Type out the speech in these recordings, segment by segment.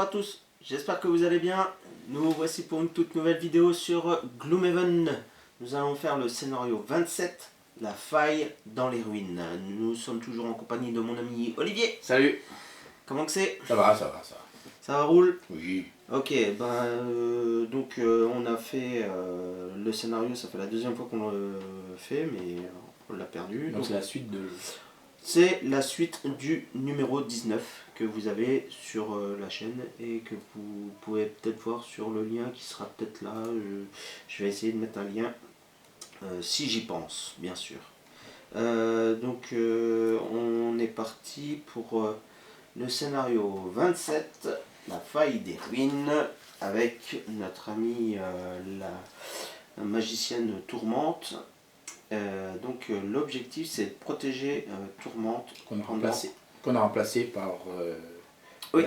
Bonjour à tous, j'espère que vous allez bien. Nous voici pour une toute nouvelle vidéo sur Gloomhaven. Nous allons faire le scénario 27, la faille dans les ruines. Nous sommes toujours en compagnie de mon ami Olivier. Salut. Comment que c'est? Ça va, ça va, ça va. Ça roule? Oui. Ok, donc on a fait le scénario, ça fait la deuxième fois qu'on le fait, mais on l'a perdu. Donc c'est la suite de... C'est la suite du numéro 19 que vous avez sur la chaîne et que vous pouvez peut-être voir sur le lien qui sera peut-être là. Je vais essayer de mettre un lien si j'y pense, bien sûr. On est parti pour le scénario 27, la faille des ruines, avec notre amie la magicienne Tourmente. L'objectif c'est de protéger Tourmente qu'on a remplacé par... oui,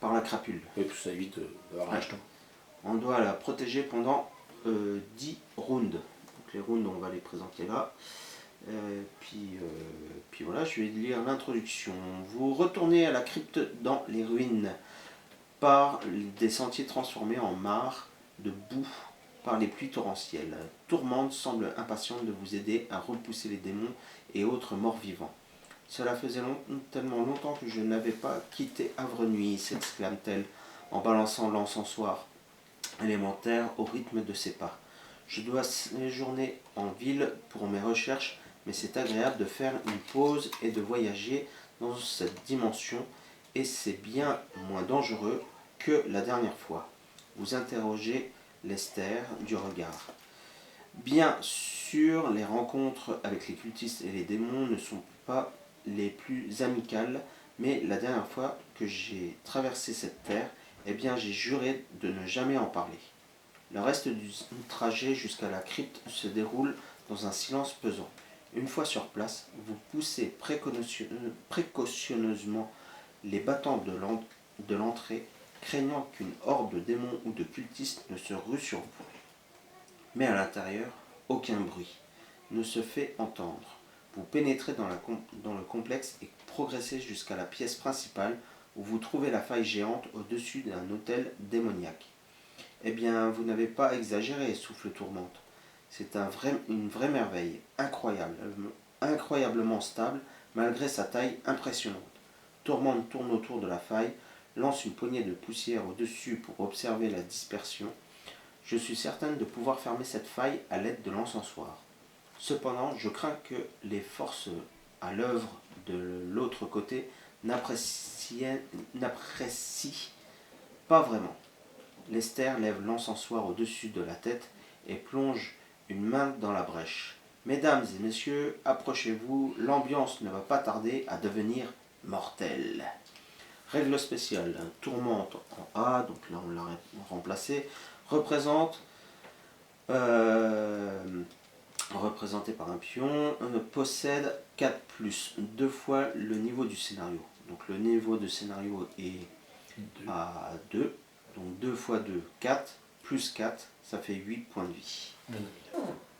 par la crapule. Et puis ça évite d'avoir un jeton. On doit la protéger pendant 10 rounds. Donc les rounds on va les présenter là. Puis voilà, je vais lire l'introduction. Vous retournez à la crypte dans les ruines par des sentiers transformés en mares de boue par les pluies torrentielles. Tourmente semble impatiente de vous aider à repousser les démons et autres morts vivants. Cela faisait tellement longtemps que je n'avais pas quitté Havre-Nuit, s'exclame-t-elle en balançant l'encensoir élémentaire au rythme de ses pas. Je dois séjourner en ville pour mes recherches, mais c'est agréable de faire une pause et de voyager dans cette dimension, et c'est bien moins dangereux que la dernière fois. Vous interrogez Lester du regard. Bien sûr, les rencontres avec les cultistes et les démons ne sont pas les plus amicales, mais la dernière fois que j'ai traversé cette terre, eh bien j'ai juré de ne jamais en parler. Le reste du trajet jusqu'à la crypte se déroule dans un silence pesant. Une fois sur place, vous poussez précautionneusement les battants de l'entrée, craignant qu'une horde de démons ou de cultistes ne se rue sur vous. Mais à l'intérieur, aucun bruit ne se fait entendre. Vous pénétrez dans le complexe et progressez jusqu'à la pièce principale où vous trouvez la faille géante au-dessus d'un autel démoniaque. Eh bien, vous n'avez pas exagéré, souffle Tourmente. C'est une vraie merveille, incroyablement stable malgré sa taille impressionnante. Tourmente tourne autour de la faille, lance une poignée de poussière au-dessus pour observer la dispersion. Je suis certaine de pouvoir fermer cette faille à l'aide de l'encensoir. Cependant, je crains que les forces à l'œuvre de l'autre côté n'apprécient pas vraiment. Lester lève l'encensoir au-dessus de la tête et plonge une main dans la brèche. Mesdames et messieurs, approchez-vous, l'ambiance ne va pas tarder à devenir mortelle. Règle spéciale, Tourmente en A, donc là on l'a remplacé, représenté par un pion, possède 4 plus, 2 fois le niveau du scénario. Donc le niveau de scénario est à 2, donc 2 fois 2, 4, plus 4, ça fait 8 points de vie.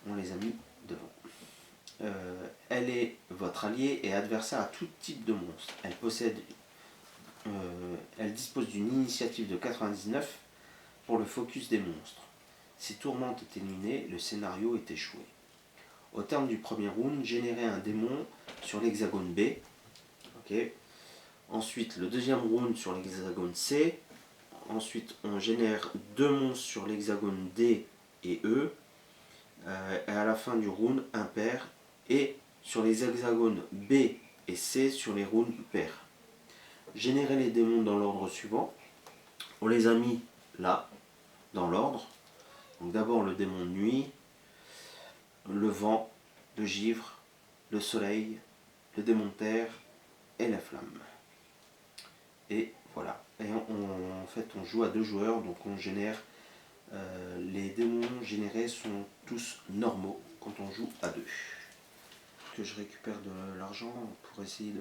On les a mis devant. Elle est votre alliée et adversaire à tout type de monstre. Elle dispose d'une initiative de 99 pour le focus des monstres. Si Tourmente est éliminée, le scénario est échoué. Au terme du premier round, générez un démon sur l'hexagone B. Okay. Ensuite, le deuxième round sur l'hexagone C. Ensuite, on génère 2 monstres sur l'hexagone D et E. Et à la fin du round, un pair. Et sur les hexagones B et C sur les rounds pairs. Générer les démons dans l'ordre suivant. On les a mis là, dans l'ordre. Donc d'abord le démon de nuit, le vent, le givre, le soleil, le démon de terre et la flamme. Et voilà. Et en fait on joue à 2 joueurs, donc on génère, les démons générés sont tous normaux quand on joue à 2. Que je récupère de l'argent pour essayer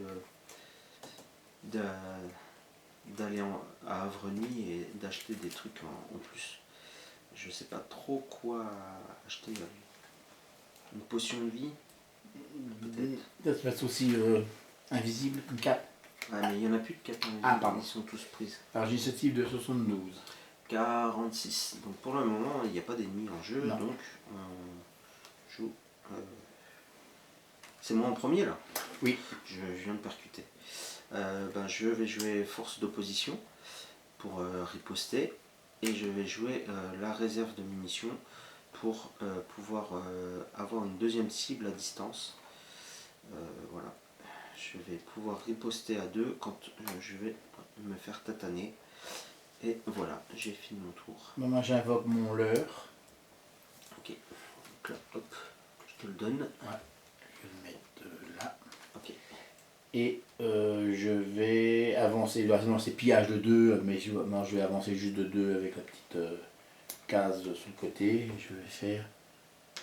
d'aller à Havre-Nuit et d'acheter des trucs en plus. Je sais pas trop quoi acheter. Une potion de vie peut-être. Ça se passe aussi invisible, une cape. Ah, mais il n'y en a plus de 4 Ah, pardon. ils sont tous prises. Alors initiative de 72. 46. Donc pour le moment, il n'y a pas d'ennemis en jeu, Non. donc on joue. C'est moi en premier là. Oui. Je viens de percuter. Je vais jouer force d'opposition pour riposter et je vais jouer la réserve de munitions pour pouvoir avoir une deuxième cible à distance. Voilà. Je vais pouvoir riposter à 2 quand je vais me faire tataner. Et voilà, j'ai fini mon tour. Bon, moi j'invoque mon leurre. Ok, donc là, hop, je te le donne. Ouais. Je vais le mettre là. Ok. Et je vais avancer. Non, c'est pillage de 2, mais je vais avancer juste de 2 avec la petite case sur le côté. Je vais faire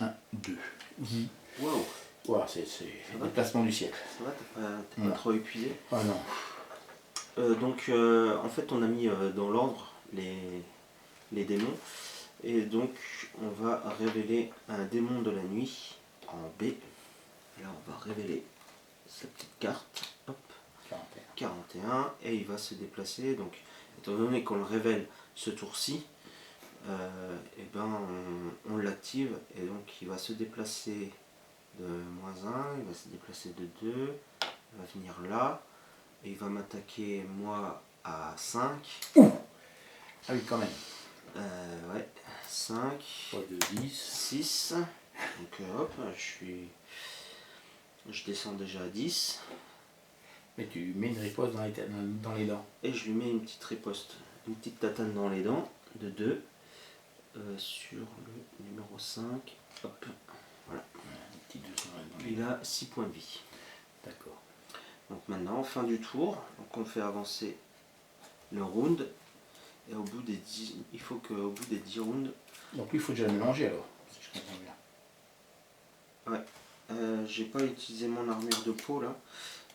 1, 2. Wow. Wow, c'est le placement du siècle. Ça va, t'es pas trop épuisé? Ah non. En fait, on a mis dans l'ordre les démons. Et donc, on va révéler un démon de la nuit en B. Là, on va révéler sa petite carte. Hop. 41. Et il va se déplacer. Donc, étant donné qu'on le révèle ce tour-ci, on l'active. Et donc, il va se déplacer de -1. Il va se déplacer de 2. Il va venir là. Et il va m'attaquer moi à 5. Ah oui, quand même. Ouais, 5. Pas de 10. 6. Donc hop, je descends déjà à 10. Mais tu mets une riposte dans les dents. Et je lui mets une petite riposte, une petite tatane dans les dents de 2 sur le numéro 5. Hop, voilà. Il a 6 points de vie. D'accord. Donc maintenant, fin du tour, donc on fait avancer le round. Et au bout des 10, il faut qu'au bout des 10 rounds. Donc lui, il faut déjà le mélanger alors, si je comprends bien. Ouais. J'ai pas utilisé mon armure de peau là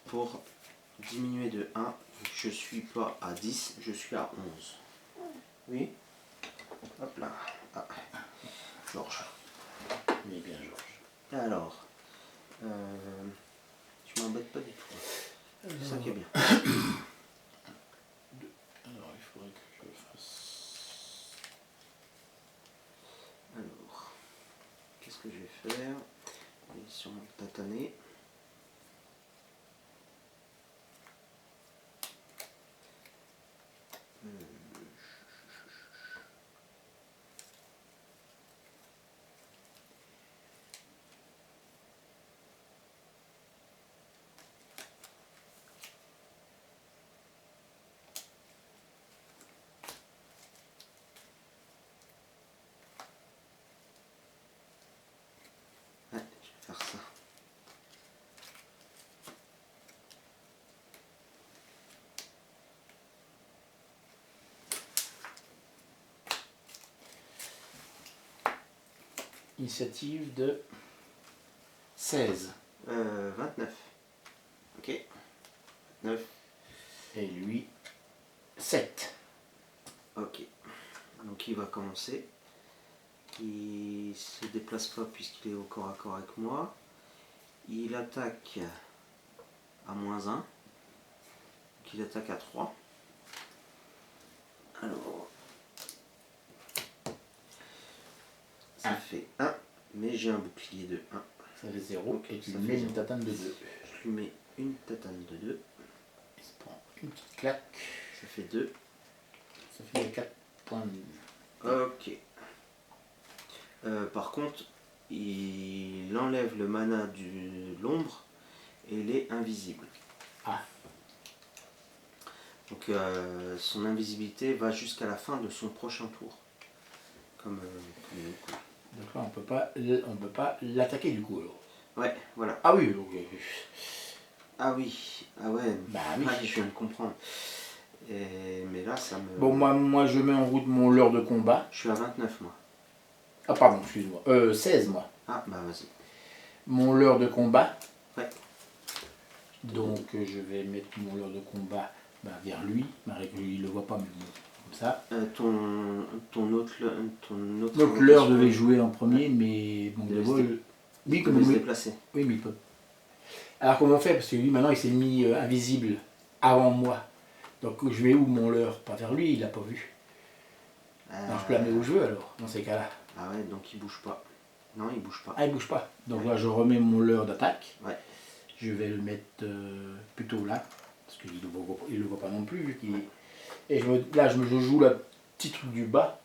pour diminuer de 1. Je suis pas à 10, je suis à 11. Oui. Hop là. Ah. Georges. Oui, bien Georges. Alors. Tu m'embêtes pas du tout. C'est ça qui est bien. Alors, il faudrait que je fasse... Alors. Qu'est-ce que je vais faire? Aller sur mon tatané. Ouais, je vais faire ça. Initiative de 16. 29. Ok. 9. Et lui, 7. Ok. Donc il va commencer. Il se déplace pas puisqu'il est au corps à corps avec moi. Il attaque à -1. Donc il attaque à 3. Alors. Ça fait 1. Mais j'ai un bouclier de 1. Ça fait 0. Donc, Et tu ça lui fait mets une 0. tatane de 2. Je lui mets une tatane de 2. Il se prend une petite claque. Ça fait 2. Ça fait 4 points de vie. Ok. Par contre, il enlève le mana de l'ombre et il est invisible. Ah. Donc son invisibilité va jusqu'à la fin de son prochain tour. Comme nous, quoi. Donc là, on peut pas l'attaquer du coup alors. Ouais, voilà. Ah oui, ok. Ah oui, ah ouais, Bah oui. Ah, je viens de comprendre. Mais là, ça me... Bon, moi je mets en route mon leurre de combat. Je suis à 29, moi. Ah pardon, excuse-moi. 16 moi. Ah, bah vas-y. Mon leurre de combat. Ouais. Donc je vais mettre mon leurre de combat vers lui. Il le voit pas, mais bon, comme ça. Ton autre Notre leurre devait jouer en premier, mais bon, de vol. Oui, comme il se déplacer. Oui, mais il peut. Alors comment on fait? Parce que lui maintenant il s'est mis invisible avant moi. Donc je vais où mon leurre? Pas vers lui, il l'a pas vu. Donc je peux la mettre où je veux alors, dans ces cas-là. Ah ouais, donc il bouge pas. Non, il bouge pas. Ah, il bouge pas. Donc là, je remets mon leurre d'attaque. Ouais. Je vais le mettre plutôt là, parce qu'il ne le voit pas non plus. Et là, je joue le petit truc du bas.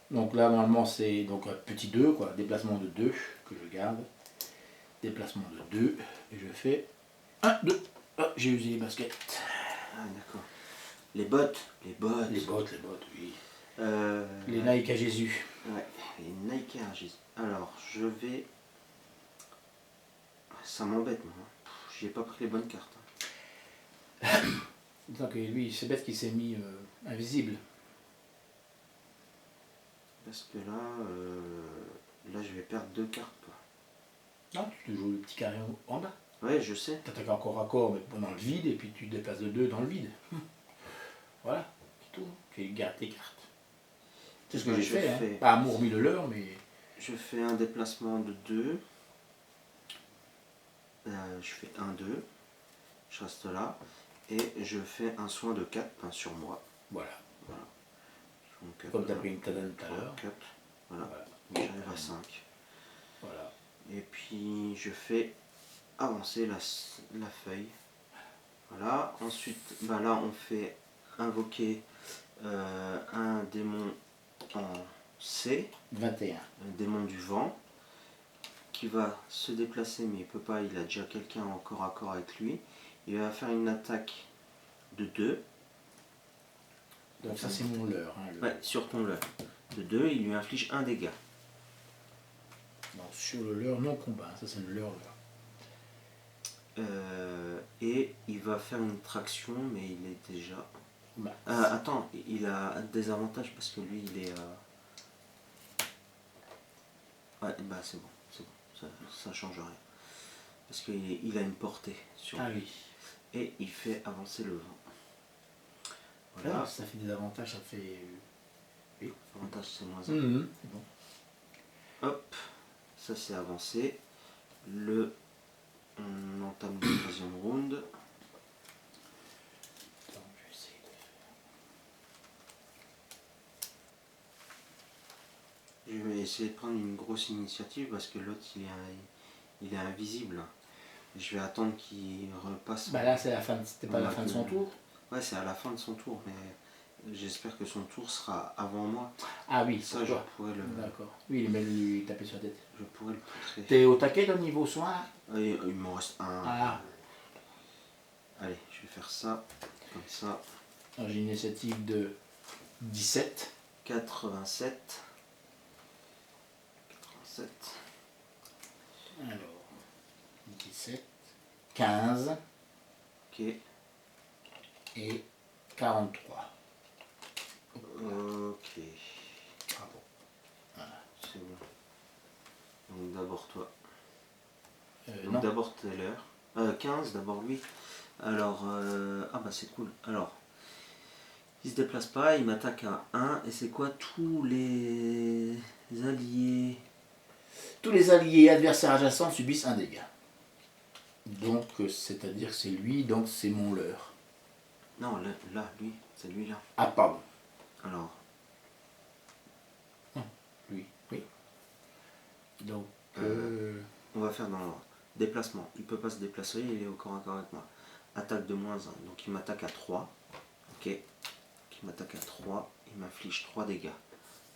Donc là, normalement, c'est donc un petit 2, quoi. Déplacement de 2 que je garde. Déplacement de 2. Et je fais 1, 2. Ah, j'ai usé les baskets. Ah, d'accord. Les bottes. Les bottes, oui. Euh, Les Nike à Jésus. Ouais, les Nike Air Jésus. Alors, je vais... Ça m'embête, moi. J'ai pas pris les bonnes cartes. Donc lui, c'est bête qu'il s'est mis invisible. Parce que là, je vais perdre 2 cartes, quoi. Non, tu te joues le petit carré en bas. Ouais, je sais. Tu attaques encore à corps, mais dans le vide, et puis tu déplaces de 2 dans le vide. Voilà, c'est tout. Tu gardes tes cartes. C'est ce que Ouais, j'ai fait. fais- Hein. Pas amour mis le leur, mais. Je fais un déplacement de 2. Je fais 1, 2. Je reste là. Et je fais un soin de 4 sur moi. Voilà. Donc, Comme tu as pris une tadane tout à l'heure. 4. Voilà. Voilà. J'arrive à 5. Voilà. Et puis je fais avancer la feuille. Voilà. Ensuite, ben là, on fait invoquer un démon en C, 21. un démon du vent, qui va se déplacer, mais il peut pas, il a déjà quelqu'un en corps à corps avec lui. Il va faire une attaque de 2. Donc ça, c'est mon leurre. Hein, Ouais, sur ton leurre. De 2, il lui inflige un dégât. Donc, sur le leurre non combat, ça c'est le leurre. Et il va faire une traction, mais il est déjà... Bah, attends, il a des avantages parce que lui, il est... Ouais, bah c'est bon, ça change rien. Parce qu'il a une portée sur ah lui. oui. Et il fait avancer le vent. Voilà. Voilà. Ça fait des avantages, ça fait. Oui. Avantage, c'est moins 1. C'est bon. Hop, ça c'est avancé. On entame le 3e round. Donc, je vais essayer de Je vais essayer de prendre une grosse initiative parce que l'autre il est invisible. Je vais attendre qu'il repasse. Bah là, c'est la fin. C'était pas la fin de son tour. Ouais, c'est à la fin de son tour, mais j'espère que son tour sera avant moi. Ah oui, Ça, pour je toi. pourrais le. D'accord. Oui, il aime lui taper sur la tête. Je pourrais le poutrer. T'es au taquet dans le niveau soin là? Il m'en reste un. Ah. Allez, je vais faire ça, comme ça. Alors, j'ai une initiative de 17. 87. Alors, 17, 15 Ok. et 43. Ok. Bravo. C'est bon. Donc d'abord toi. Non. Donc d'abord Taylor. 15, d'abord lui. Alors, ah bah c'est cool. Alors, il se déplace pas, il m'attaque à 1. Et c'est quoi tous les alliés? Tous les alliés adversaires adjacents subissent un dégât. Donc, c'est-à-dire que c'est lui, donc c'est mon leurre. Non, là, lui, c'est lui là. Ah, pardon. Alors, Lui, oui. Donc, on va faire dans l'ordre. Déplacement. Il peut pas se déplacer, il est au corps à corps avec moi. Attaque de moins 1. Donc il m'attaque à 3. Ok. Il m'attaque à 3. Il m'inflige 3 dégâts.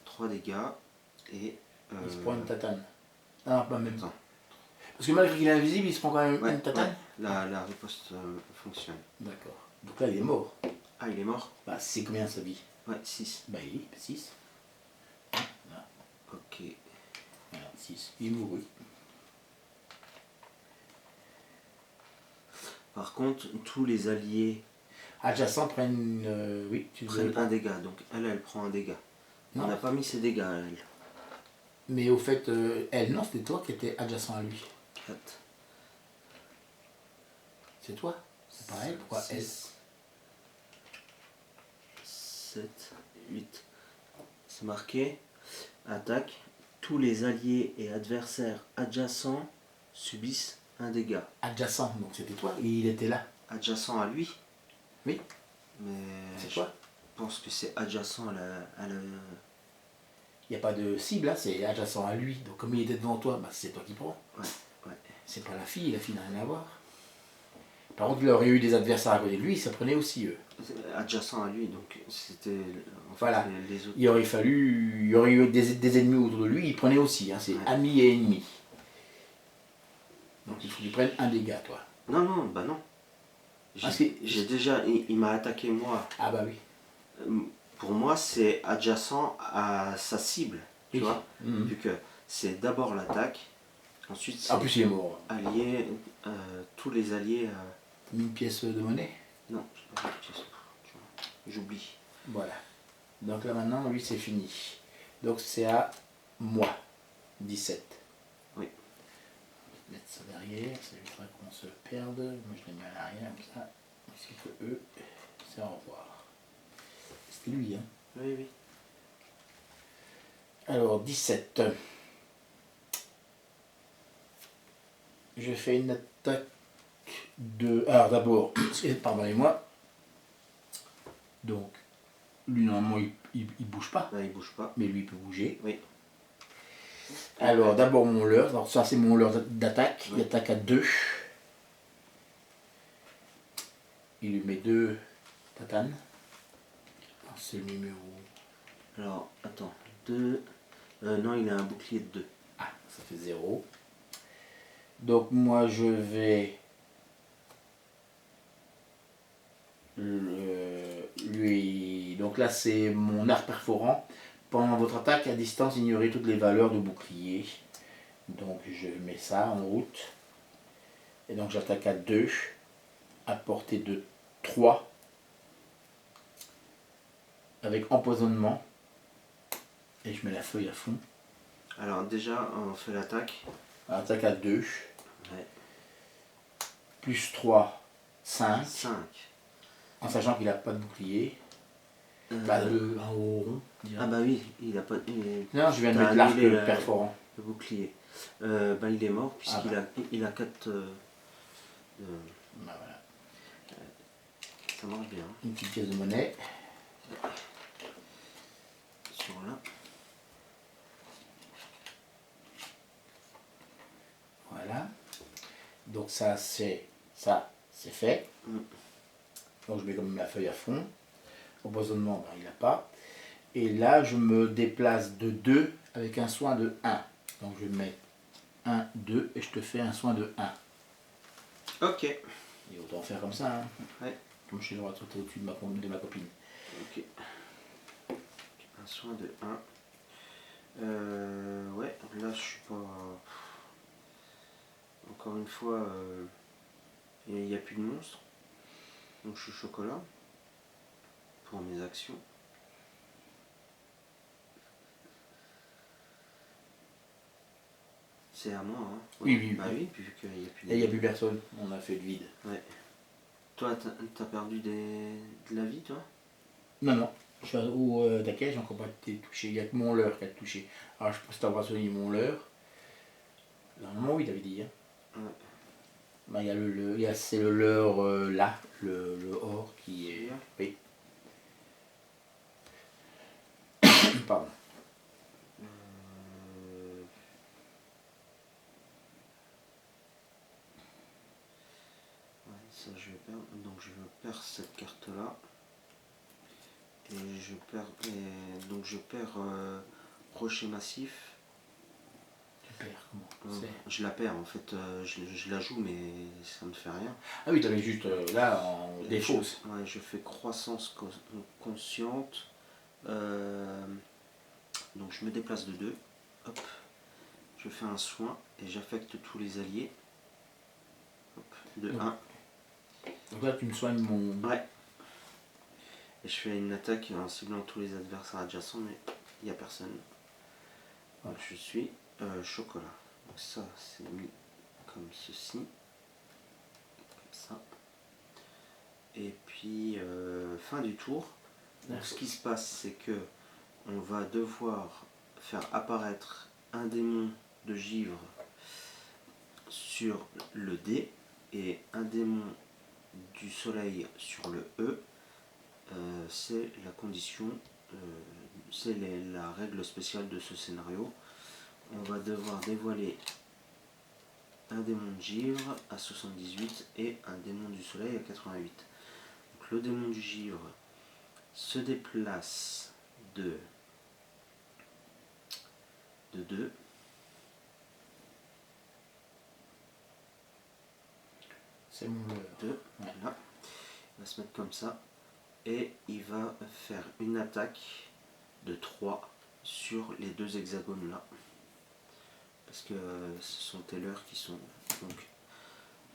3 dégâts. Et. il se prend une tatane. Ah, pas même. Attends. Parce que malgré qu'il est invisible, il se prend quand même Ouais, une tatane. ouais. La riposte fonctionne. D'accord. Donc là, il est mort. Ah, il est mort? Bah, c'est combien sa vie? Ouais, 6. Bah, il est 6. Ok. Voilà, 6. Il est mouru. Par contre, tous les alliés Adjacents prennent. Oui, tu prennent veux. un dégât. Donc elle prend un dégât. On Non. n'a pas mis ses dégâts à elle. Mais au fait, elle, non, c'était toi qui étais adjacent à lui. 4. C'est toi. C'est pareil, pourquoi elle? 7, 8. C'est marqué. Attaque. Tous les alliés et adversaires adjacents subissent un dégât. Adjacent, donc c'était toi. Et il était là. Adjacent à lui? Oui. Mais C'est je quoi? pense que c'est adjacent à la... Il n'y a pas de cible, hein, c'est adjacent à lui. Donc comme il était devant toi, bah, c'est toi qui prends. Ouais, ouais. C'est pas la fille n'a rien à voir. Par contre, il aurait eu des adversaires à côté de lui, ça prenait aussi eux. Adjacent à lui, donc c'était en fait, Voilà. les autres. Il y aurait eu des ennemis autour de lui, il prenait aussi. Hein, c'est Ouais. amis et ennemis. Donc il faut qu'il prenne un dégât, toi. Non, non, bah non. Parce que- J'ai déjà... Il m'a attaqué moi. Ah bah oui. Pour moi, c'est adjacent à sa cible, tu Oui. vois. Mhm. Vu que c'est d'abord l'attaque, ensuite c'est En plus, il est mort. allié, tous les alliés... Une pièce de monnaie. Non, je sais pas, tu vois, j'oublie. Voilà. Donc là maintenant, lui, c'est fini. Donc c'est à moi. 17. Oui. Je vais mettre ça derrière, ça évitera qu'on se perde. Moi je les mets à l'arrière comme ça. Ainsi que eux, c'est au revoir. C'était lui, hein. Oui, oui. Alors 17. Je fais une attaque de... Alors d'abord, pardonnez-moi. Donc, lui normalement il bouge pas, Là, il bouge pas. mais lui il peut bouger. Oui. Alors d'abord mon leurre, alors ça c'est mon leurre d'attaque, Oui. il attaque à 2. Il lui met 2 tatanes. Alors, c'est le numéro... Alors, attends. 2. Non, il a un bouclier de 2. Ah, ça fait 0. Donc moi je vais lui... Donc là c'est mon arc perforant. Pendant votre attaque à distance, ignorez toutes les valeurs de bouclier. Donc je mets ça en route. Et donc j'attaque à 2, à portée de 3, avec empoisonnement. Et je mets la feuille à fond. Alors, déjà, on fait l'attaque. Attaque à 2. Ouais. Plus 3, 5. 5. En sachant qu'il n'a pas de bouclier. Bah, un haut rond. Ah bah oui, il a pas... Non, je viens de T'as mettre l'arc annulé le perforant. bouclier. Bah, il est mort puisqu'il bah. il a 4... Bah, voilà. ça marche bien. Une petite pièce de monnaie. Sur là. Voilà. Donc ça c'est fait. Donc je mets quand même la feuille à fond. Empoisonnement, ben, il n'a pas. Et là je me déplace de 2 avec un soin de 1. Donc je mets 1, 2 et je te fais un soin de 1. Ok. Et autant faire comme ça. Hein. Ouais. Comme je suis le droit de sauter au-dessus de ma copine. Ok. Un soin de 1. Ouais, là je suis pas... Encore une fois, il n'y a plus de monstre. Donc je suis chocolat. Pour mes actions. C'est à moi, hein. Oui, oui, Bah oui. oui, vu qu'il n'y a plus Et il n'y a plus personne. On a fait le vide. Ouais. Toi, t'as perdu de la vie, toi? Non, non. Je suis au taquet, j'ai encore pas été touché. Il n'y a que mon leurre qui a touché. Alors je pense t'avoir sonné mon leurre. Normalement, oui, t'avais dit. Hein. Ouais. Ben, c'est le leurre là, le or qui est. Oui. Pardon. Ouais, ça je vais perdre. Donc je perds cette carte là. Et je perds. Donc je perds rocher massif. Tu perds, comment Je la perds en fait, je la joue mais ça ne fait rien. Ah oui, t'avais juste là en défaut. Ouais, je fais croissance consciente. Donc je me déplace de 2. Hop. Je fais un soin et j'affecte tous les alliés. Hop, de 1. Donc là tu me soignes mon... Ouais. Et je fais une attaque en ciblant tous les adversaires adjacents mais il n'y a personne. Donc je suis chocolat. Donc ça c'est mis comme ceci. Comme ça. Et puis fin du tour. Donc ce qui se passe c'est que on va devoir faire apparaître un démon de givre sur le dé et un démon du soleil sur le E, c'est la condition, c'est la règle spéciale de ce scénario. On va devoir dévoiler un démon de givre à 78 et un démon du soleil à 88. Donc le démon du givre se déplace de 2. C'est mon leurre. 2, voilà. Il va se mettre comme ça et il va faire une attaque de 3 sur les 2 hexagones là. Parce que ce sont tes leurres qui sont... Donc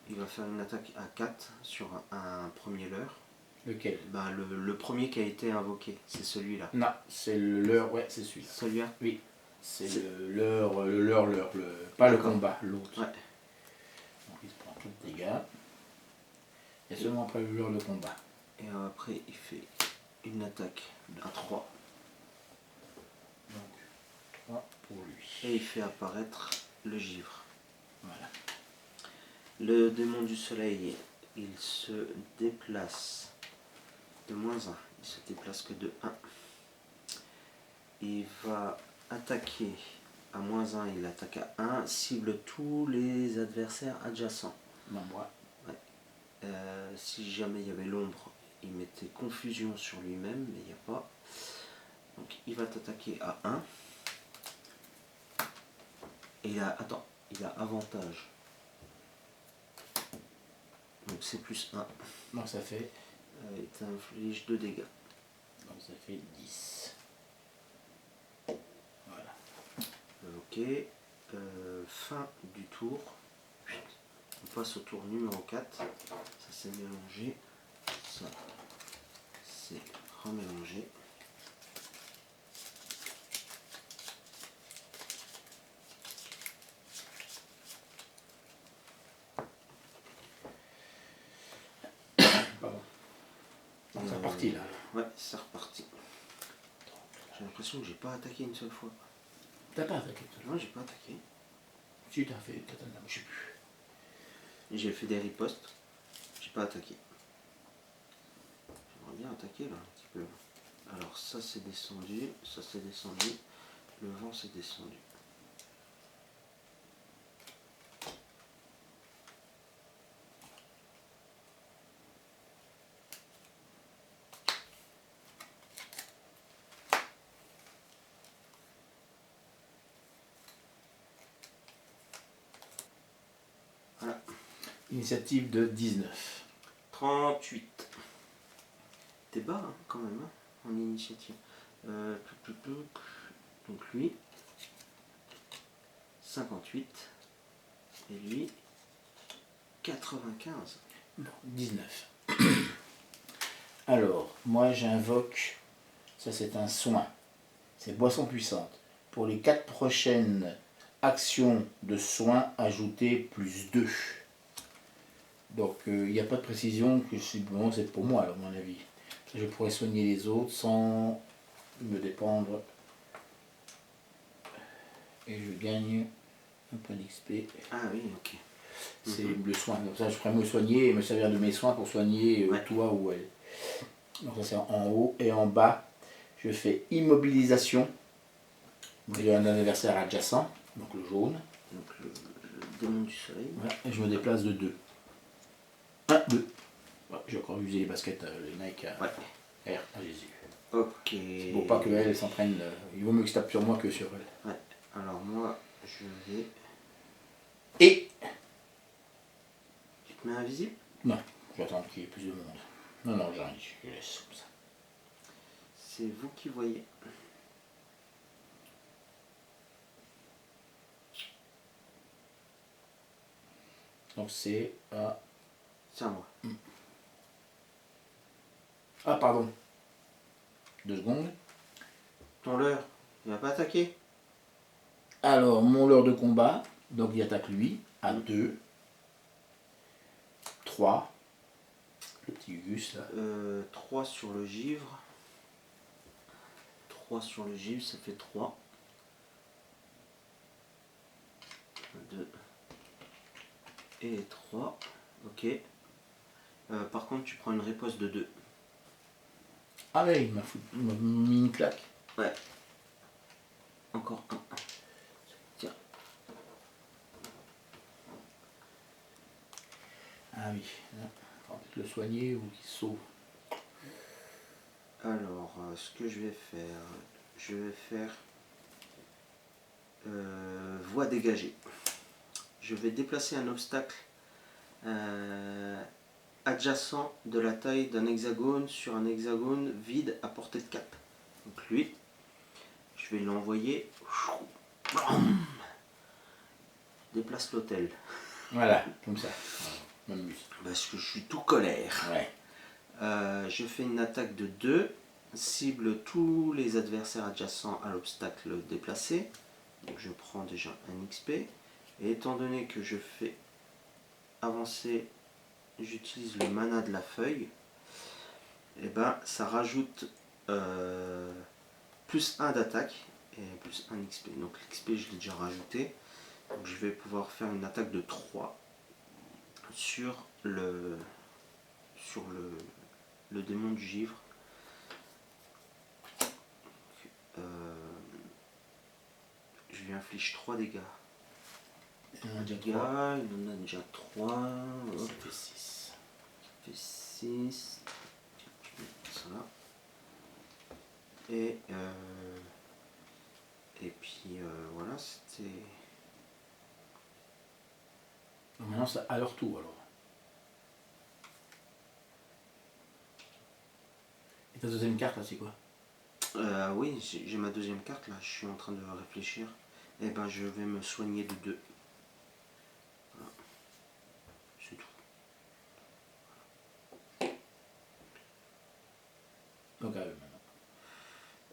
il va faire une attaque à 4 sur un premier leurre. Lequel? Bah, le premier qui a été invoqué, c'est celui-là. Non, c'est le leurre, ouais, c'est celui-là. Celui-là? Oui, c'est le leurre, pas le combat, l'autre. Ouais. Donc il se prend tout le dégât. Il y a seulement après le leurre le combat. Et après il fait une attaque à 3. Donc 3 pour lui. Et il fait apparaître le givre. Voilà. Le démon du soleil, il se déplace de -1. Il se déplace que de 1. Il va attaquer à -1, il attaque à 1, cible tous les adversaires adjacents. Non, moi. Ouais. Si jamais il y avait l'ombre, il mettait confusion sur lui-même, mais il n'y a pas. Donc il va t'attaquer à 1. Et il a avantage. Donc c'est +1. Donc ça fait. Il t'inflige 2 dégâts. Donc ça fait 10. Voilà. Ok. Fin du tour. On passe au tour numéro 4. Ça s'est mélangé. Ça c'est remélangé. C'est reparti là. Ouais, c'est reparti. J'ai l'impression que j'ai pas attaqué une seule fois. T'as pas attaqué toi? Non, j'ai pas attaqué. Tu t'as fait katana, je sais plus. J'ai fait des ripostes. J'ai pas attaqué. J'aimerais bien attaquer là un petit peu. Alors ça c'est descendu, ça c'est descendu. Le vent c'est descendu. Voilà. Initiative de 19. 38. T'es bas hein, quand même hein, en initiative. Donc lui 58 et lui 95. Bon, 19. Alors, moi j'invoque, ça c'est un soin, c'est boisson puissante. Pour les 4 prochaines actions de soin, ajoutez +2. Donc il n'y a pas de précision, que bon, c'est pour moi à mon avis. Je pourrais soigner les autres sans me dépendre. Et je gagne un point d'XP. Ah oui, ok. C'est le soin. Comme ça, je pourrais me soigner et me servir de mes soins pour soigner toi ou elle. Donc ça c'est en haut et en bas. Je fais immobilisation d'un adversaire adjacent, donc le jaune. Donc le démon du soleil. Voilà, et je me déplace de 2. 1, 2. Voilà, j'ai encore usé les baskets, les Nike à R, allez-y. Ok. C'est pour pas qu'elle s'entraîne. Il vaut mieux que je tape sur moi que sur elle. Ouais. Alors moi, je vais... Et Tu te mets invisible? non, j'attends qu'il y ait plus de monde. Non, non, j'en ai, je laisse comme ça. C'est vous qui voyez. Donc c'est à... C'est à moi. Ah, pardon. 2 secondes. Ton leurre, il va pas attaquer? Alors, mon leurre de combat, donc il attaque lui, à 2, 3, le petit Gus là. 3 sur le givre. 3 sur le givre, ça fait 3. 2 et 3. Ok. Par contre, tu prends une riposte de 2. Ah ouais, il m'a mis une claque. Ouais. Encore un. Tiens. Ah oui, là, on va peut-être le soigner ou qu'il se sauve. Alors, ce que je vais faire voie dégagée. Je vais déplacer un obstacle adjacent de la taille d'un hexagone sur un hexagone vide à portée de 4. Donc lui, je vais l'envoyer. Déplace l'hôtel. Voilà, comme ça. Voilà, même Parce que je suis tout colère. ouais. Je fais une attaque de 2, cible tous les adversaires adjacents à l'obstacle déplacé. Donc je prends déjà un XP. Et étant donné que je fais avancer, j'utilise le mana de la feuille, et ben ça rajoute plus 1 d'attaque et plus 1 XP. Donc l'XP je l'ai déjà rajouté. Donc je vais pouvoir faire une attaque de 3 sur le démon du givre. Je lui inflige 3 dégâts. Il en a déjà Il 3. en a déjà 3. Ça fait 6. Ça fait 6. Ça. Et puis voilà, c'était. Donc maintenant, c'est à leur tour alors. Et ta deuxième carte là, c'est quoi? Oui, j'ai ma deuxième carte là, je suis en train de réfléchir. Et ben je vais me soigner de 2. Voilà. C'est tout. Donc à eux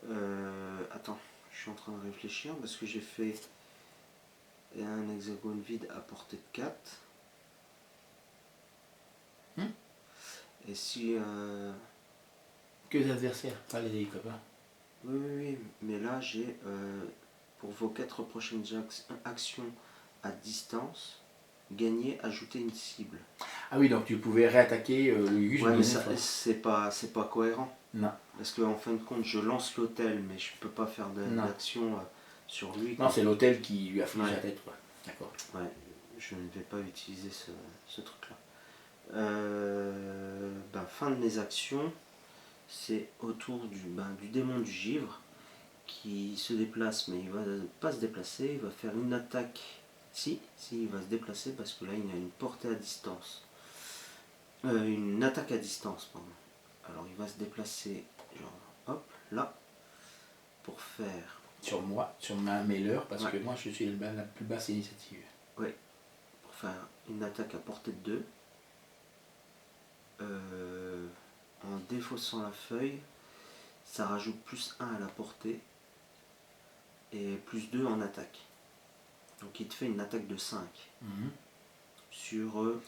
maintenant. Attends, je suis en train de réfléchir parce que j'ai fait un hexagone vide à portée de 4. Et si. Que les adversaires, pas les copains. Oui, mais là j'ai pour vos 4 prochaines actions à distance, gagner, ajouter une cible. Ah oui, donc tu pouvais réattaquer le Gus Ouais, une mais deuxième fois. c'est pas cohérent. Non. Parce qu'en fin de compte, je lance l'hôtel, mais je peux pas faire d'action sur lui. Non, c'est l'hôtel qui lui a foutu Ouais. la tête, quoi. D'accord. Ouais, je ne vais pas utiliser ce truc-là. Fin de mes actions, c'est autour du démon du givre qui se déplace, mais il va pas se déplacer, il va faire une attaque. Si, il va se déplacer parce que là il a une portée à distance. Une attaque à distance, pardon. Alors il va se déplacer, genre hop, là, pour faire. Sur moi, sur ma mailer, parce que moi je suis la plus basse initiative. Oui, pour faire une attaque à portée de 2. En défaussant la feuille, ça rajoute plus 1 à la portée et plus 2 en attaque. Donc il te fait une attaque de 5 sur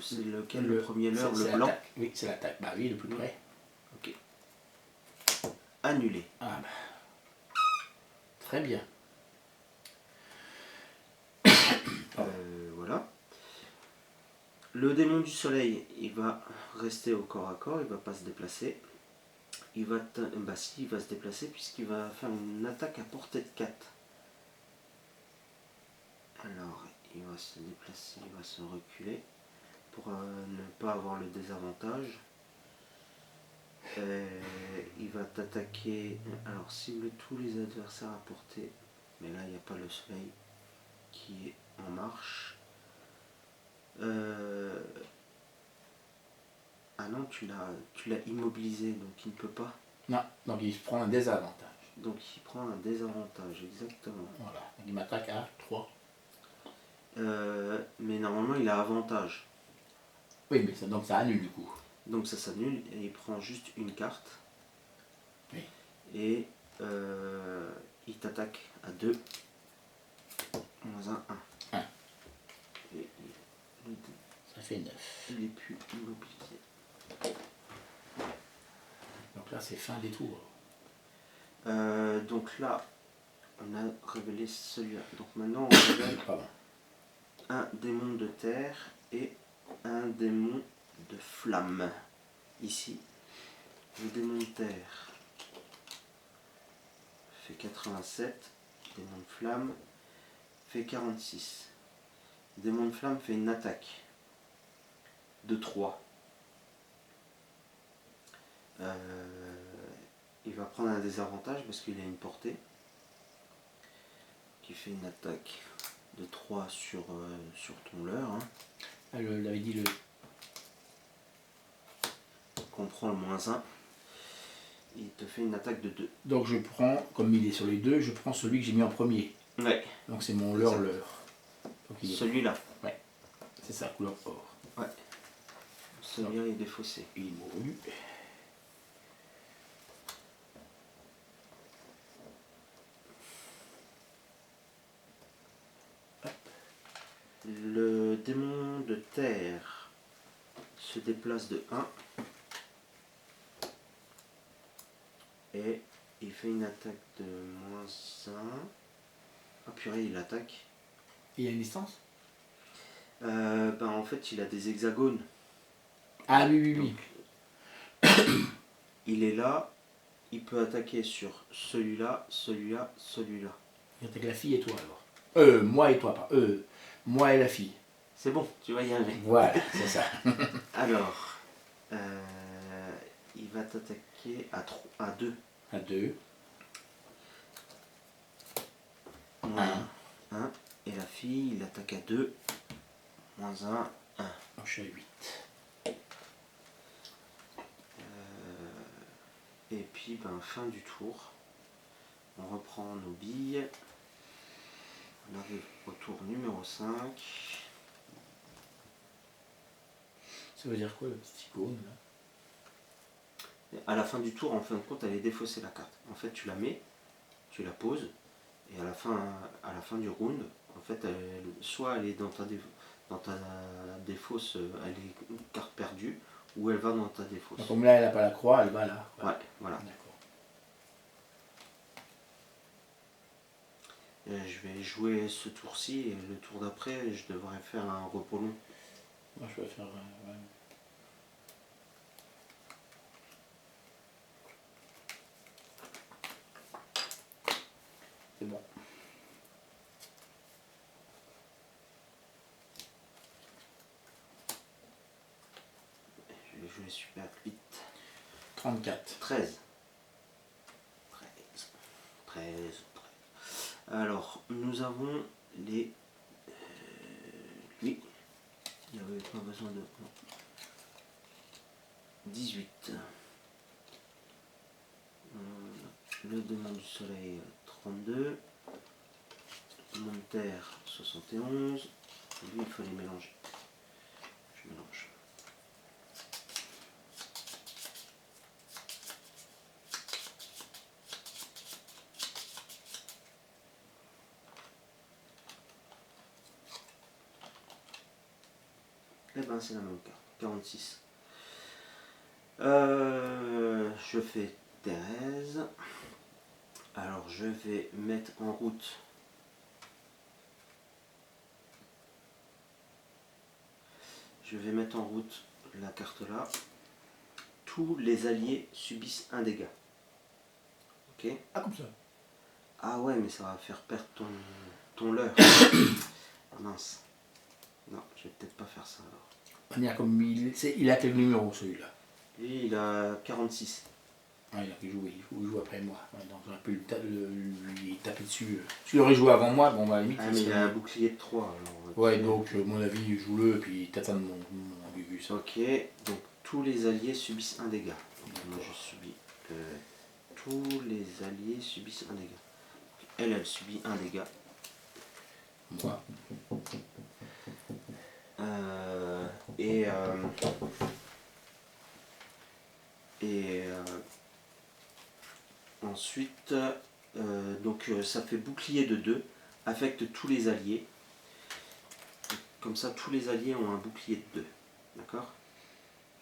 c'est lequel le premier leurre, le blanc. Oui, c'est l'attaque. Bah oui, le plus près. Ok. Annulé. Ah bah. Très bien. Voilà. Le démon du soleil, il va rester au corps à corps, il va pas se déplacer. Il va il va se déplacer puisqu'il va faire une attaque à portée de 4. Alors, il va se déplacer, il va se reculer pour ne pas avoir le désavantage. Il va t'attaquer, alors cible tous les adversaires à portée, mais là il n'y a pas le soleil qui est en marche. Ah non, tu l'as immobilisé, donc il ne peut pas. Non, donc il prend un désavantage. Donc il prend un désavantage, exactement. Voilà, donc il m'attaque à 3. Mais normalement il a avantage. Oui, mais ça, donc ça annule du coup. Donc ça s'annule et il prend juste une carte. Oui. Et il t'attaque à 2. Moins 1, 1. 1. Et Ça fait 9. il est plus immobilisé. Donc là c'est fin des tours. Donc là, on a révélé celui-là. Donc maintenant on révèle Pardon. un démon de terre et un démon de flamme. Ici, le démon de terre fait 87, le démon de flamme fait 46. Le démon de flamme fait une attaque de 3. Il va prendre un désavantage parce qu'il a une portée qui fait une attaque de 3 sur ton leurre. Hein. Elle avait dit le... On prend le -1. Il te fait une attaque de 2. Donc je prends, comme il est sur les deux, je prends celui que j'ai mis en premier. Ouais. Donc c'est mon leurre. Celui-là. Ouais. C'est ça, couleur or. Ouais. Celui-là il est défaussé. Il est mouru. Le démon de terre se déplace de 1 et il fait une attaque de -1. Ah purée, il attaque. Et il y a une distance? En fait, il a des hexagones. Ah oui, oui, oui. Donc, il est là, il peut attaquer sur celui-là, celui-là, celui-là. Il attaque la fille et toi alors. Moi et toi, pas. Moi et la fille. C'est bon, tu vas y arriver. Voilà, c'est ça. Alors, il va t'attaquer à 2. À 2. Moins 1. Et la fille, il attaque à 2. -1, 1. Je suis à 8. Et puis, fin du tour. On reprend nos billes. On arrive au tour numéro 5. Ça veut dire quoi le petit icône là? À la fin du tour, en fin de compte, elle est défaussée la carte. En fait, tu la mets, tu la poses, et à la fin du round, en fait, soit elle est dans ta défausse, elle est une carte perdue, ou elle va dans ta défausse. Donc, comme là, elle n'a pas la croix, elle va là. Ouais, voilà. D'accord. Je vais jouer ce tour-ci, et le tour d'après, je devrais faire un repos long. Moi, je vais faire... ouais. C'est bon. Je vais jouer super vite. 34. 13. Alors, nous avons les... lui, il n'y avait pas besoin de... non. 18. Le démon du soleil, 32. Le démon de terre, 71. Et lui, il faut les mélanger. Je mélange. Et ben c'est la même carte, 46. Je fais Thérèse. Alors je vais mettre en route la carte là. Tous les alliés subissent un dégât. Ok? Ah, comme ça. Ah ouais, mais ça va faire perdre ton leurre. Ah mince. Non, je vais peut-être pas faire ça alors. Manière comme il a quel numéro celui-là? Lui, il a 46. Ah, il joue après moi. Ouais, donc on a pu lui taper dessus. S'il aurait joué avant moi, bon, bah, à la limite. Ah, mais il a un bouclier de 3. Alors, ouais, donc, à mon avis, joue-le et puis t'atteins mon ambigus. Ok, donc tous les alliés subissent un dégât. Donc, moi, je subis. Tous les alliés subissent un dégât. Elle subit un dégât. Moi. Ensuite, donc ça fait bouclier de 2, affecte tous les alliés. Comme ça, tous les alliés ont un bouclier de 2. D'accord?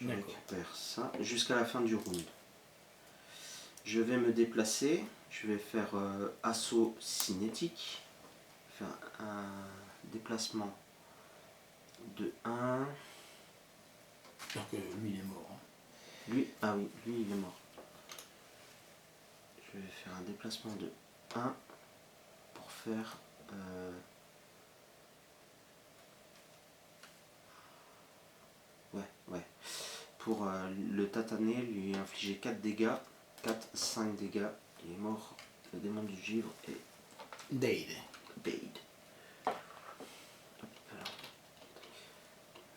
Je récupère ça jusqu'à la fin du round. Je vais me déplacer. Je vais faire assaut cinétique. Faire un déplacement de 1. Alors que lui il est mort. Hein. Lui, ah oui, lui il est mort. Je vais faire un déplacement de 1 pour faire... Ouais. Pour le tataner, lui infliger 4 dégâts, 4-5 dégâts. Il est mort. Le démon du givre est Dade. Bade.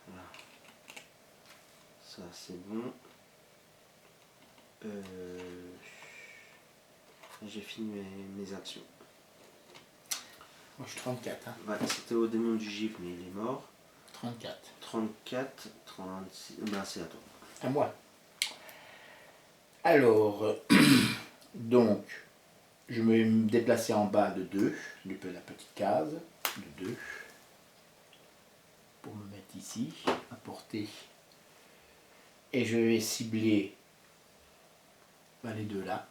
Voilà. Ça c'est bon. J'ai fini mes actions. Moi je suis 34. Hein. Ouais, c'était au démon du givre, mais il est mort. 34. 34, 36. Ben c'est à toi. À moi. Alors, donc, je vais me déplacer en bas de 2, la petite case de 2, pour me mettre ici, à portée. Et je vais cibler les deux là.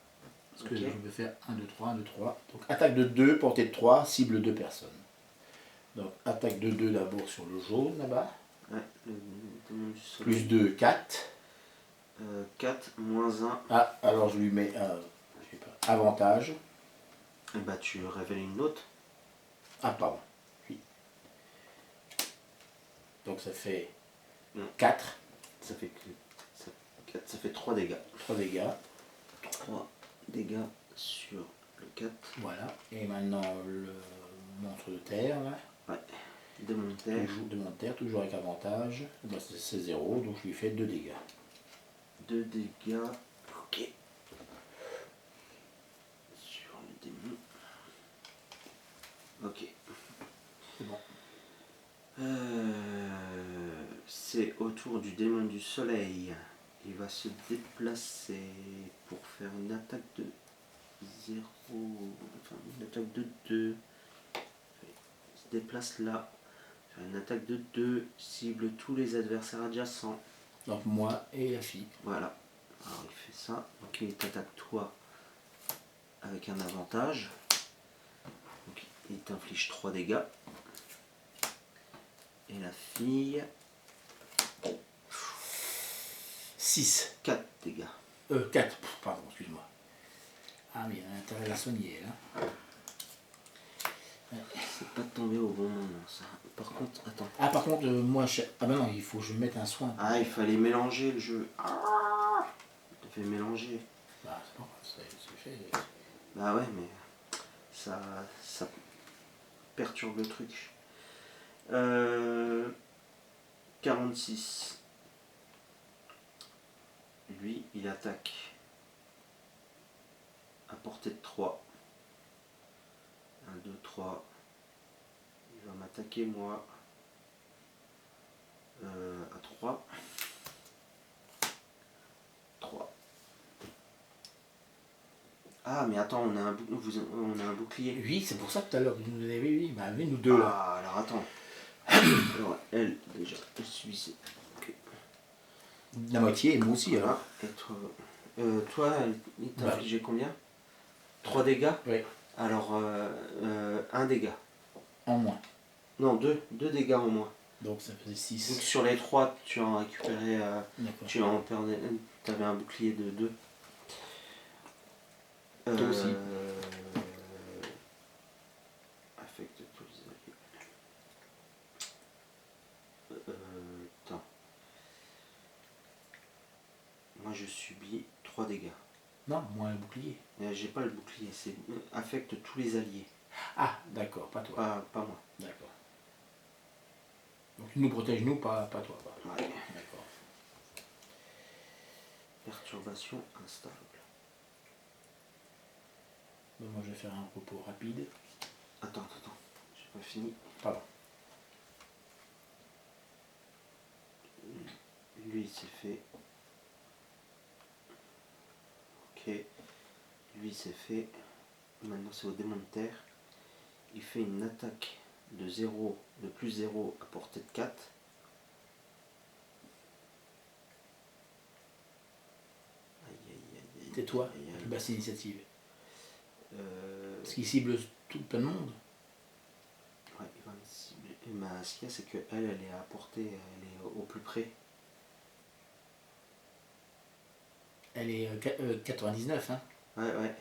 Parce que je vais faire 1, 2, 3, 1, 2, 3. Donc attaque de 2, portée de 3, cible 2 personnes. Donc attaque de 2 d'abord sur le jaune là-bas. Ouais, le démon du soleil. Plus 2, 4. 4, moins 1. Ah, alors je lui mets je sais pas, avantage. Et bah tu révèles une note. Ah, pardon. Oui. Donc ça fait Non. 4. Ça fait 4, ça fait 3 dégâts. 3 dégâts. 3 dégâts sur le 4. Voilà. Et maintenant le monstre de terre là. Ouais. Démon de terre. Toujours, de mon terre, toujours avec avantage. Bah, c'est 0, donc je lui fais 2 dégâts. 2 dégâts. Ok. Sur le démon. Ok. C'est bon. C'est au tour du démon du soleil. Il va se déplacer pour faire une attaque de 0. Enfin, une attaque de 2. Il se déplace là. Faire une attaque de 2. Cible tous les adversaires adjacents. Donc moi et la fille. Voilà. Alors il fait ça. Ok, il t'attaque toi avec un avantage. Donc, il t'inflige 3 dégâts. Et la fille, 6. 4 dégâts. 4. Pardon, excuse-moi. Ah oui, on a intérêt à la soigner là. C'est pas tombé au bon moment ça. Par contre, attends. Ah par contre, moi, ah ben non, il faut que je mette un soin. Ah, il fallait mélanger le jeu. Ah, t'as fait mélanger. Bah c'est pas grave, c'est fait. Bah ouais, mais ça perturbe le truc. 46. Lui, il attaque à portée de 3. 1, 2, 3. Il va m'attaquer moi à 3. 3. Ah, mais attends, on a un bouclier. Oui, c'est pour ça que tout à l'heure, vous nous avez oui, bah oui, nous deux là. Ah, alors attends. Alors, elle, déjà, elle subissait. La moitié, et moi aussi Voilà. alors. Et toi, il t'a Bah. infligé combien? 3 dégâts? Oui. Alors, 1 dégât. En moins. Non, 2 dégâts en moins. Donc ça faisait 6. Donc sur les 3, tu en récupérais. D'accord. Tu en perdais. Tu avais un bouclier de 2. Toi aussi. Affecte tous les alliés. Attends. Moi je subis 3 dégâts. Non, moins le bouclier. J'ai pas le bouclier, c'est affecte tous les alliés. Ah, d'accord, pas toi. Pas moi. D'accord. Donc il nous protège, nous, pas toi. Pas. Ouais. D'accord. Perturbation instable. Donc, moi je vais faire un repos rapide. Attends. J'ai pas fini. Pardon. Lui il s'est fait. Ok. Lui c'est fait. Maintenant c'est au démon de terre. Il fait une attaque de 0, de plus 0 à portée de 4. C'est toi, la plus basse initiative. Parce qu'il cible tout plein de monde. Ouais, il va me cibler. Mais ce qu'il y a, c'est qu'elle, elle est à portée, elle est au plus près. Elle est 99, hein. Ouais, ouais.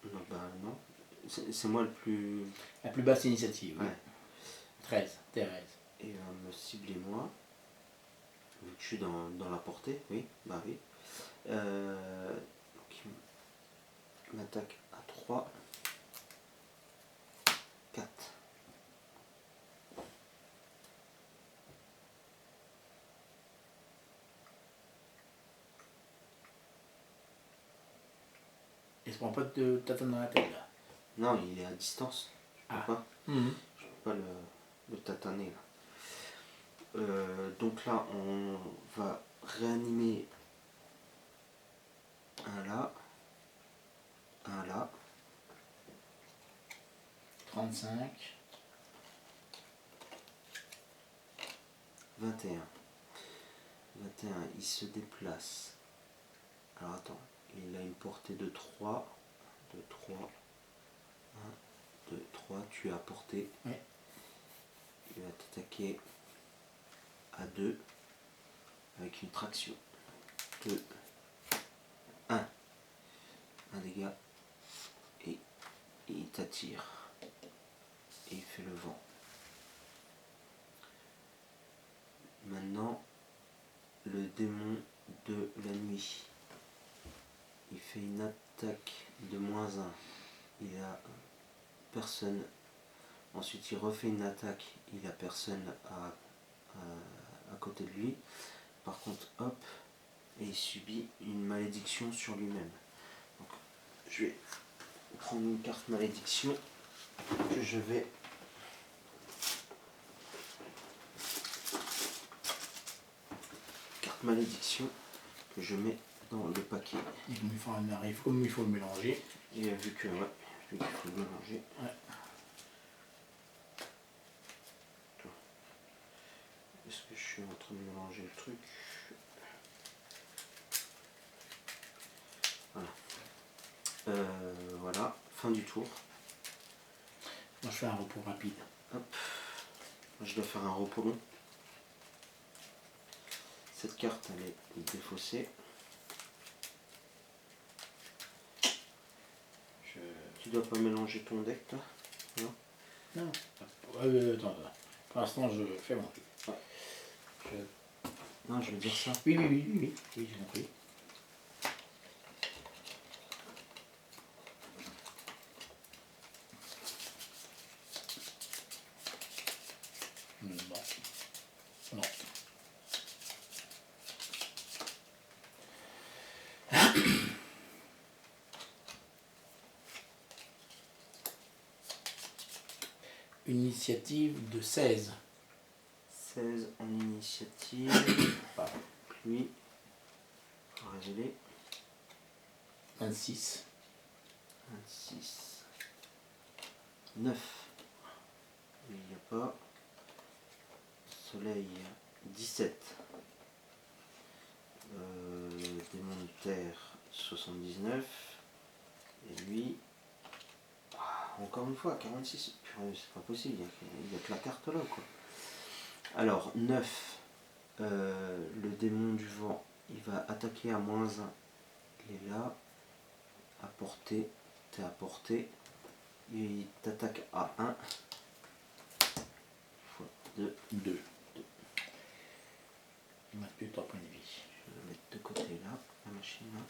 Non, bah non. C'est moi le plus... La plus basse initiative, oui. Ouais. 13, Thérèse. Et me cibler moi. Vu que je suis dans la portée, oui, bah oui. Donc il m'attaque à 3, 4. Il se prend pas de tatane dans la tête, là. Non, il est à distance. Je peux pas. Mhm. Je peux pas le tataner là. Donc là, on va réanimer un là, un là, 35. 21. 21, il se déplace. Alors attends, il a une portée de 3, 2, 3, 1, 2, 3, tu as portée. Oui. Il va t'attaquer à 2 avec une traction. 2, 1. Un dégât. Et il t'attire. Et il fait le vent. Maintenant, le démon de la nuit. Il fait une attaque de -1. Il a personne. Ensuite, il refait une attaque. Il a personne à côté de lui. Par contre, hop, et il subit une malédiction sur lui-même. Donc, je vais prendre une carte malédiction que je vais malédiction que je mets dans le paquet. Et comme il faut le mélanger. Et vu que ouais, vu qu'il faut le mélanger. Ouais. Est-ce que je suis en train de mélanger le truc? Voilà. Voilà, fin du tour. Moi je fais un repos rapide. Hop. Je dois faire un repos long. Cette carte elle est défaussée. Tu dois pas mélanger ton deck toi? Non. Non. Attends. Pour l'instant je fais mon truc. Ouais. Non, je veux dire ça. Oui, j'ai compris. Non. Une initiative de 16. 16 en initiative. Puis, révéler. 26. 26. 9. Il n'y a pas. Soleil 17. Démon de terre 79. Et lui. Encore une fois, 46. C'est pas possible, il y a que la carte là quoi. Alors 9. Le démon du vent, il va attaquer à -1. Il est là. À portée. T'es à portée. Il t'attaque à 1. Fois 2. 2. Il m'a plus de 3 points de vie. Je vais le mettre de côté là, la machine là.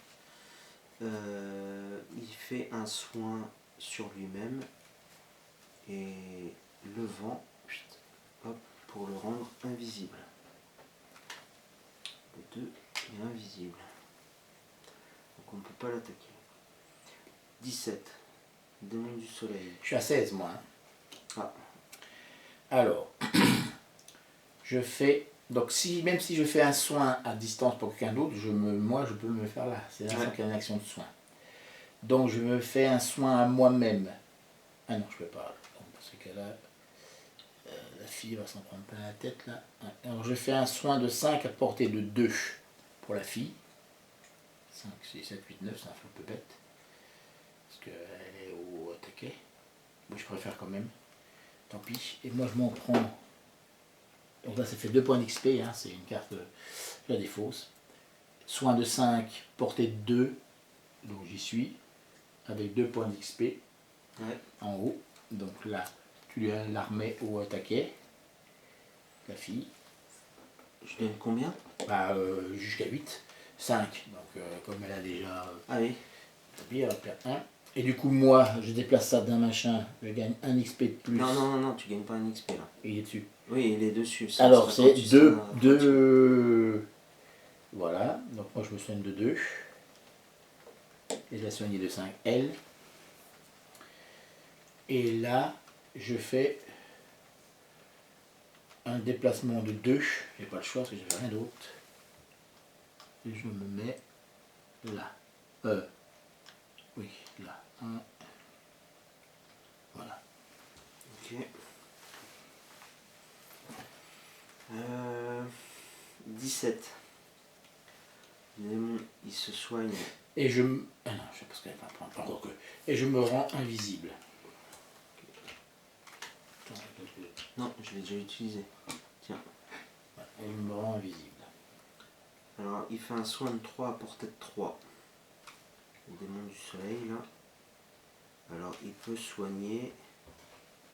Il fait un soin sur lui-même. Et le vent, hop, pour le rendre invisible. Le 2 est invisible. Donc on ne peut pas l'attaquer. 17. Démon du soleil. Je suis à 16 moi. Ah. Alors, je fais. Donc même si je fais un soin à distance pour quelqu'un d'autre, moi je peux me faire là. C'est là qu'il y a une action de soin. Donc je me fais un soin à moi-même. Ah non, je peux pas. Donc, dans ce cas-là, la fille va s'en prendre plein la tête là. Alors je fais un soin de 5 à portée de 2 pour la fille. 5, 6, 7, 8, 9, c'est un peu bête. Parce qu'elle est au taquet. Moi je préfère quand même. Tant pis. Et moi je m'en prends Donc là, ça fait 2 points d'XP, hein, c'est une carte, je la défausse. Soin de 5, portée de 2, donc j'y suis, avec 2 points d'XP en haut. Donc là, tu lui la remets au taquet, la fille. Je donne combien? Bah, jusqu'à 8, 5. Donc comme elle a déjà... Ah oui. elle perd 1. Et du coup, moi, je déplace ça d'un machin, je gagne 1 XP de plus. Non, tu gagnes pas un XP là. Et il est dessus. Oui, il est dessus. Alors, c'est 2... Voilà, donc moi je me soigne de 2. Et je la soigne de 5, elle. Et là, je fais un déplacement de 2. J'ai pas le choix parce que j'avais rien d'autre. Et je me mets là. Oui, là. 1. Voilà. Ok. 17. Le démon, il se soigne. Et je me... Ah non, je sais pas ce qu'elle va prendre. Pardon, et je me rends invisible. Non, je l'ai déjà utilisé. Tiens. Et je me rends invisible. Alors, il fait un soin de 3 à portée de 3. Le démon du soleil, là. Alors, il peut soigner